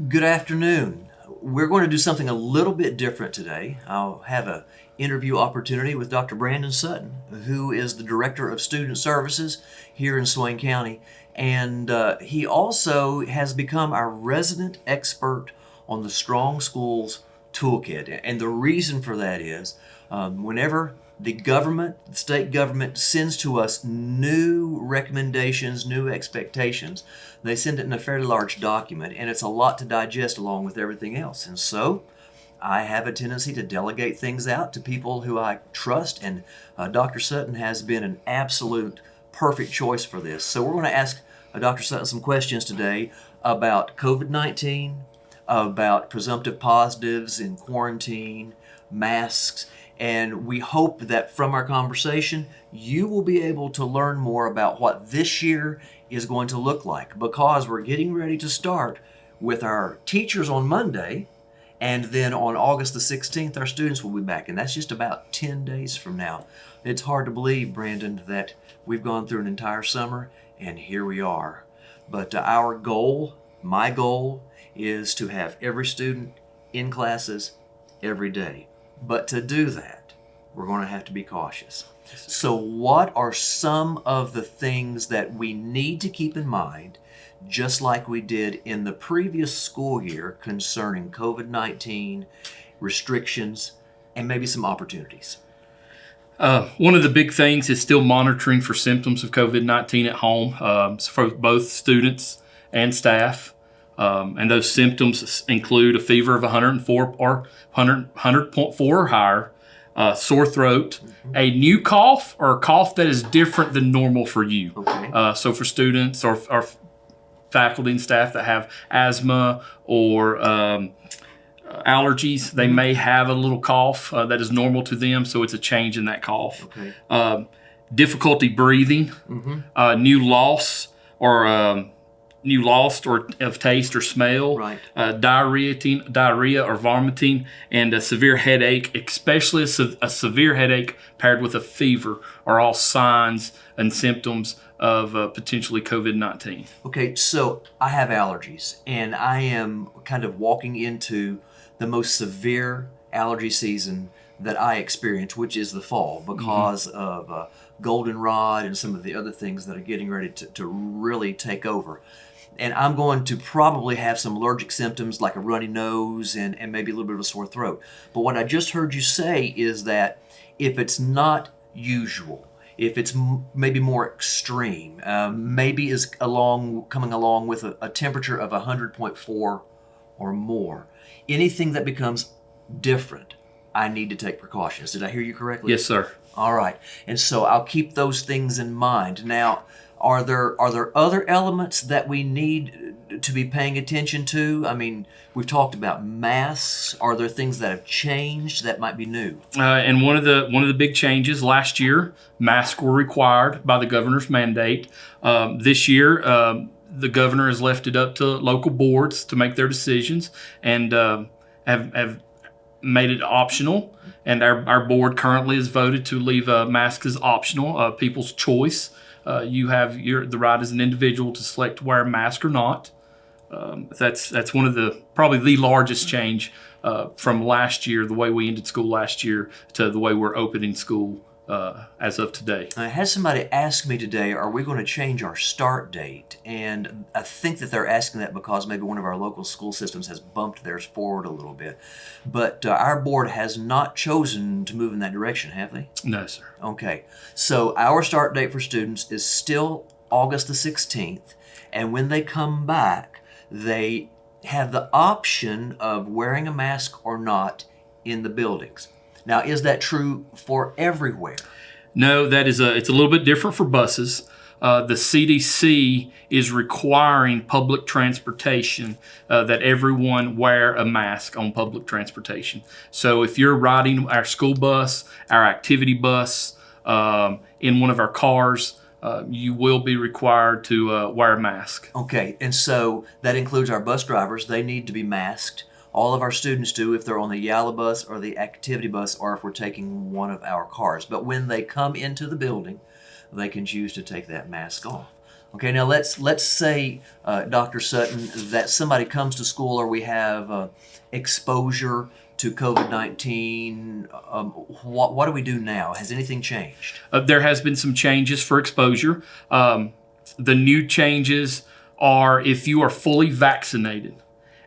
Good afternoon. We're going to do something a little bit different today. I'll have an interview opportunity with Dr. Brandon Sutton, who is the Director of Student Services here in Swain County. And he also has become our resident expert on the Strong Schools Toolkit. And the reason for that is whenever the state government sends to us new recommendations, new expectations, they send it in a fairly large document, and it's a lot to digest along with everything else. And so I have a tendency to delegate things out to people who I trust, and Dr. Sutton has been an absolute perfect choice for this. So we're going to ask Dr. Sutton some questions today about COVID-19, about presumptive positives in quarantine, masks, and we hope that from our conversation, you will be able to learn more about what this year is going to look like, because we're getting ready to start with our teachers on Monday, and then on August the 16th, our students will be back, and that's just about 10 days from now. It's hard to believe, Brandon, that we've gone through an entire summer, and here we are. But our goal, my goal, is to have every student in classes every day. But to do that, we're going to have to be cautious. So what are some of the things that we need to keep in mind, just like we did in the previous school year, concerning COVID-19 restrictions and maybe some opportunities? One of the big things is still monitoring for symptoms of COVID-19 at home for both students and staff. And those symptoms include a fever of 104 or 100.4 or higher, sore throat, a new cough or a cough that is different than normal for you. Okay. So for students or faculty and staff that have asthma or allergies, they may have a little cough that is normal to them, so it's a change in that cough. Okay. Difficulty breathing, new loss of taste or smell, Right. Diarrhea or vomiting, and a severe headache, especially a severe headache paired with a fever, are all signs and symptoms of potentially COVID-19. Okay, so I have allergies, and I am kind of walking into the most severe allergy season that I experience, which is the fall, because of goldenrod and some of the other things that are getting ready to really take over. And I'm going to probably have some allergic symptoms like a runny nose and maybe a little bit of a sore throat. But what I just heard you say is that if it's not usual, if it's maybe more extreme, maybe is coming along with a temperature of 100.4 or more, anything that becomes different, I need to take precautions. Did I hear you correctly? Yes, sir. All right. And so I'll keep those things in mind. Now, are there other elements that we need to be paying attention to? I mean, we've talked about masks. Are there things that have changed that might be new? And one of the big changes last year, masks were required by the governor's mandate. This year, the governor has left it up to local boards to make their decisions, and have made it optional. And our board currently has voted to leave masks as optional, people's choice. You have the right as an individual to select to wear a mask or not. That's one of probably the largest change from last year, the way we ended school last year, to the way we're opening school as of today. I had somebody ask me today, are we going to change our start date? And I think that they're asking that because maybe one of our local school systems has bumped theirs forward a little bit. But our board has not chosen to move in that direction, have they? No, sir. Okay, so our start date for students is still August the 16th, and when they come back, they have the option of wearing a mask or not in the buildings. Now, is that true for everywhere? No, it's a little bit different for buses. The CDC is requiring public transportation that everyone wear a mask on public transportation. So if you're riding our school bus, our activity bus, in one of our cars, you will be required to wear a mask. Okay, and so that includes our bus drivers. They need to be masked. All of our students do if they're on the Yalla bus or the activity bus, or if we're taking one of our cars. But when they come into the building, they can choose to take that mask off. Okay, now let's say, Dr. Sutton, that somebody comes to school or we have exposure to COVID-19. What do we do now? Has anything changed? There has been some changes for exposure. The new changes are if you are fully vaccinated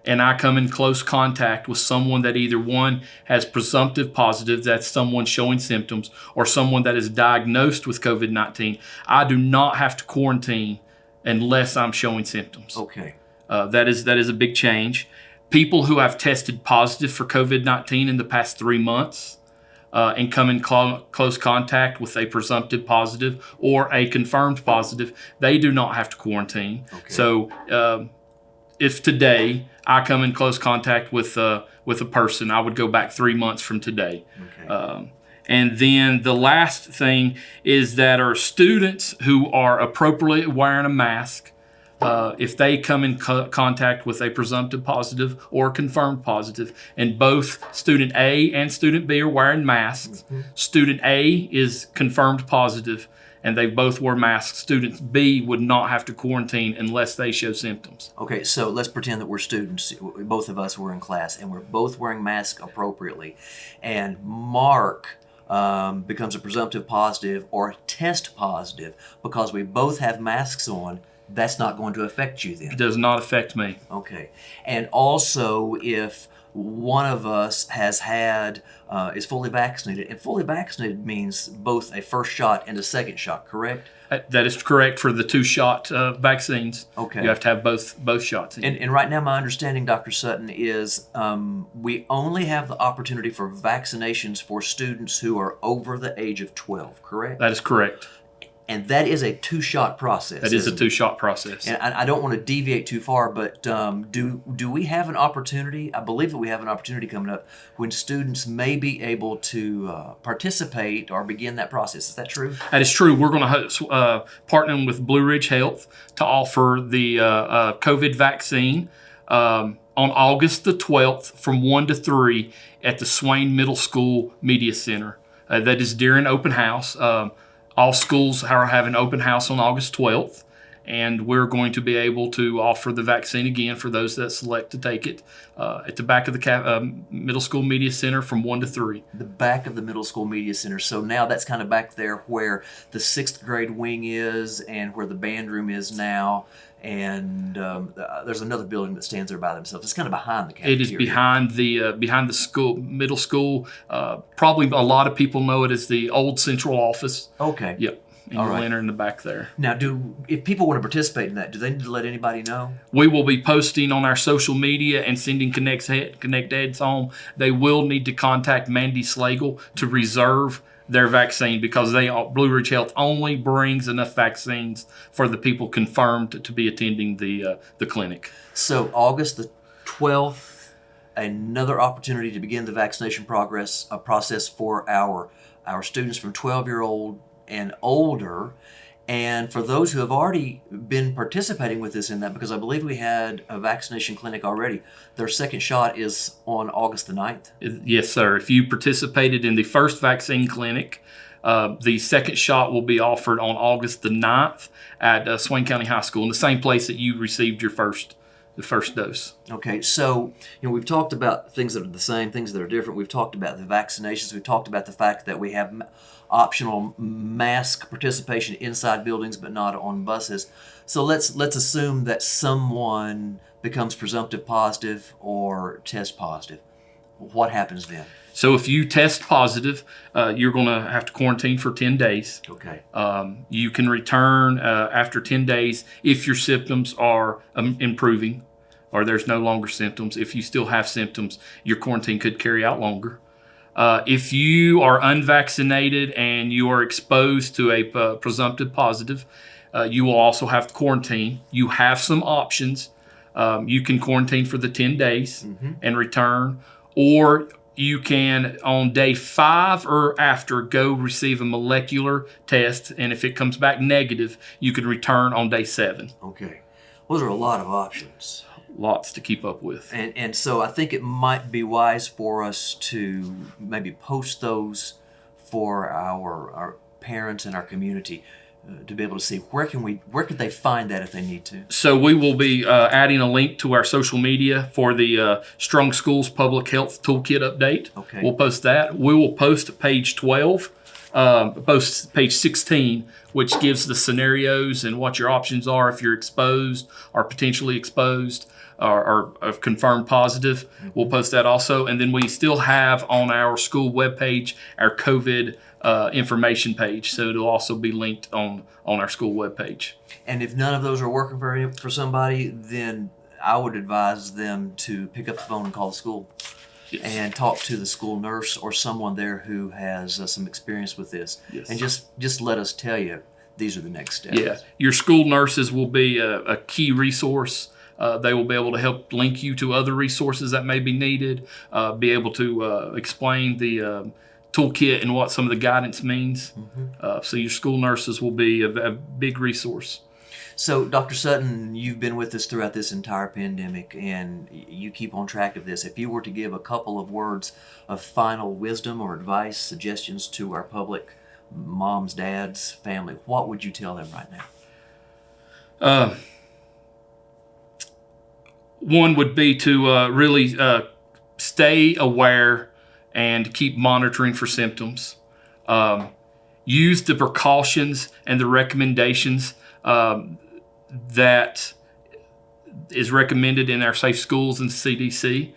and I come in close contact with someone that either one has presumptive positive, that's someone showing symptoms, or someone that is diagnosed with COVID-19, I do not have to quarantine unless I'm showing symptoms. Okay. That is a big change. People who have tested positive for COVID-19 in the past 3 months and come in close contact with a presumptive positive or a confirmed positive, they do not have to quarantine. Okay. So if today I come in close contact with a person, I would go back 3 months from today. Okay. And then the last thing is that our students who are appropriately wearing a mask, if they come in contact with a presumptive positive or confirmed positive, and both student A and student B are wearing masks, student A is confirmed positive, and they both wore masks, student B would not have to quarantine unless they show symptoms. Okay, so let's pretend that we're students. Both of us were in class, and we're both wearing masks appropriately. And Mark becomes a presumptive positive or test positive because we both have masks on. That's not going to affect you then? It does not affect me. Okay. And also, if one of us is fully vaccinated, and fully vaccinated means both a first shot and a second shot, correct? That is correct for the 2-shot vaccines. Okay. You have to have both shots in. And right now, my understanding, Dr. Sutton, is we only have the opportunity for vaccinations for students who are over the age of 12, correct? That is correct. And that is a 2-shot process. That is a 2-shot process. And I don't want to deviate too far, but do we have an opportunity? I believe that we have an opportunity coming up when students may be able to participate or begin that process. Is that true? That is true. We're going to partner with Blue Ridge Health to offer the COVID vaccine on August the 12th from 1 to 3 at the Swain Middle School Media Center. That is during open house. All schools are having open house on August 12th, and we're going to be able to offer the vaccine again for those that select to take it at the back of the Middle School Media Center from 1 to 3. The back of the Middle School Media Center. So now that's kind of back there where the 6th grade wing is and where the band room is now. And there's another building that stands there by themselves. It's kind of behind the cafeteria. It is behind the school, middle school. Probably a lot of people know it as the old central office. Okay. Yep. And All you'll right. enter in the back there. Now, if people want to participate in that, do they need to let anybody know? We will be posting on our social media and sending Connect Heads home. They will need to contact Mandy Slagle to reserve their vaccine because Blue Ridge Health only brings enough vaccines for the people confirmed to be attending the clinic. So August the 12th, another opportunity to begin the vaccination process for our students from 12-year-old and older. And for those who have already been participating with us in that, because I believe we had a vaccination clinic already, their second shot is on August the 9th. Yes, sir. If you participated in the first vaccine clinic, the second shot will be offered on August the 9th at Swain County High School, in the same place that you received the first dose. Okay, so we've talked about things that are the same, things that are different. We've talked about the vaccinations. We've talked about the fact that we have optional mask participation inside buildings, but not on buses. So let's assume that someone becomes presumptive positive or test positive. What happens then? So if you test positive, you're going to have to quarantine for 10 days. Okay. You can return after 10 days if your symptoms are improving or there's no longer symptoms. If you still have symptoms, your quarantine could carry out longer. If you are unvaccinated and you are exposed to a presumptive positive, you will also have to quarantine. You have some options. You can quarantine for the 10 days and return, or you can, on day 5 or after, go receive a molecular test, and if it comes back negative, you can return on day 7. Okay. Those are a lot of options. Lots to keep up with. And so I think it might be wise for us to maybe post those for our parents and our community. to be able to see where could they find that if they need to? So we will be adding a link to our social media for the Strong Schools Public Health Toolkit update. Okay. We'll post that. We will post page 12, post page 16, which gives the scenarios and what your options are if you're exposed or potentially exposed or confirmed positive. We'll post that also. And then we still have on our school webpage our COVID information page. So it'll also be linked on our school webpage. And if none of those are working for somebody, then I would advise them to pick up the phone and call the school. Yes. And talk to the school nurse or someone there who has some experience with this. Yes. And just let us tell you, these are the next steps. Yeah, your school nurses will be a key resource. They will be able to help link you to other resources that may be needed, be able to explain the toolkit and what some of the guidance means. So your school nurses will be a big resource. So, Dr. Sutton, you've been with us throughout this entire pandemic, and you keep on track of this. If you were to give a couple of words of final wisdom or advice, suggestions to our public, moms, dads, family, what would you tell them right now? One would be to really stay aware and keep monitoring for symptoms. Use the precautions and the recommendations that is recommended in our safe schools and CDC.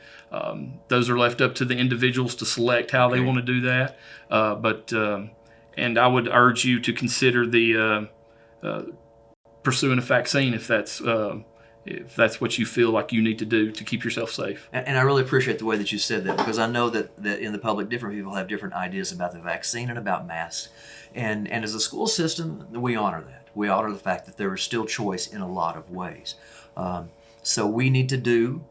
Those are left up to the individuals to select how they want to do that. And I would urge you to consider the pursuing a vaccine if that's what you feel like you need to do to keep yourself safe. And I really appreciate the way that you said that, because I know that in the public, different people have different ideas about the vaccine and about masks. And as a school system, we honor that. We honor the fact that there is still choice in a lot of ways. So we need to do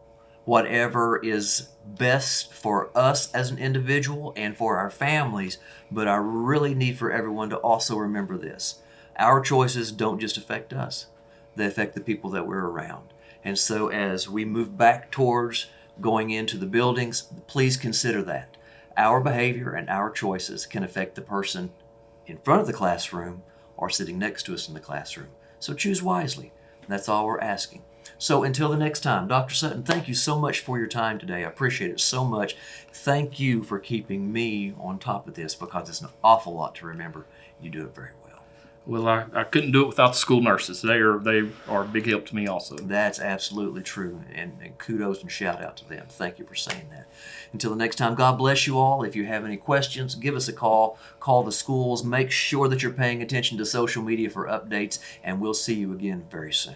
whatever is best for us as an individual and for our families, but I really need for everyone to also remember this. Our choices don't just affect us. They affect the people that we're around. And so as we move back towards going into the buildings, please consider that. Our behavior and our choices can affect the person in front of the classroom or sitting next to us in the classroom. So choose wisely. That's all we're asking. So until the next time, Dr. Sutton, thank you so much for your time today. I appreciate it so much. Thank you for keeping me on top of this, because it's an awful lot to remember. You do it very well. Well, I couldn't do it without the school nurses. They are a big help to me also. That's absolutely true, and kudos and shout out to them. Thank you for saying that. Until the next time, God bless you all. If you have any questions, give us a call. Call the schools. Make sure that you're paying attention to social media for updates, and we'll see you again very soon.